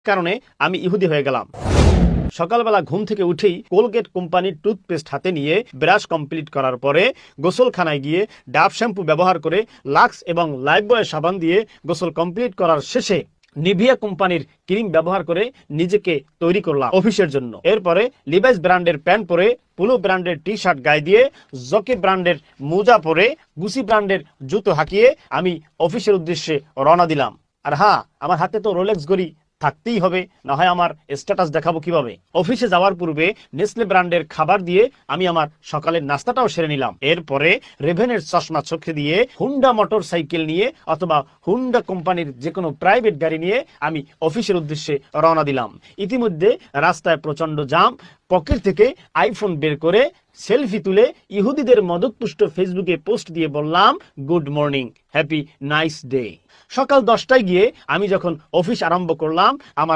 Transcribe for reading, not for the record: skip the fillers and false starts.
কারণে আমি ইহুদি হয়ে গেলাম। সকালবেলা ঘুম থেকে উঠেই কোলগেট কোম্পানির টুথপেস্ট হাতে নিয়ে ব্রাশ কমপ্লিট করার পরে গোসলখানায় গিয়ে ডাভ শ্যাম্পু ব্যবহার করে লাক্স এবং লাইফবয় সাবান দিয়ে গোসল কমপ্লিট করার শেষে নিভিয়া কোম্পানির ক্রিম ব্যবহার করে নিজেকে তৈরি করলাম অফিসের জন্য। এরপরে লিভাইস ব্র্যান্ডের প্যান্ট পরে, পুলো ব্র্যান্ডের টি শার্ট গায়ে দিয়ে, জকি ব্র্যান্ডের মোজা পরে, গুচি ব্র্যান্ডের জুতো হাঁকিয়ে আমি অফিসের উদ্দেশ্যে রওনা দিলাম। আর হ্যাঁ, আমার হাতে তো রোলেক্স ঘড়ি থাকতেই হবে, না হয় আমার স্ট্যাটাস দেখাবো কিভাবে। অফিসে যাওয়ার পূর্বে নেসলে ব্র্যান্ডের খাবার দিয়ে আমি আমার সকালের নাস্তাটাও সেরে নিলাম। এরপরে রেভেনের চশমা চোখে দিয়ে হুন্ডা মোটর সাইকেল নিয়ে অথবা হুন্ডা কোম্পানির যে কোনো প্রাইভেট গাড়ি নিয়ে আমি অফিসের উদ্দেশ্যে রওনা দিলাম। ইতিমধ্যে রাস্তায় প্রচন্ড জাম। পকেট থেকে আইফোন বের করে সেলফি তুলে ইহুদিদের মদতপুষ্ট ফেসবুকে পোস্ট দিয়ে বললাম, good morning, happy nice day. সকাল 10টায় গিয়ে আমি যখন অফিস আরম্ভ করলাম, আমার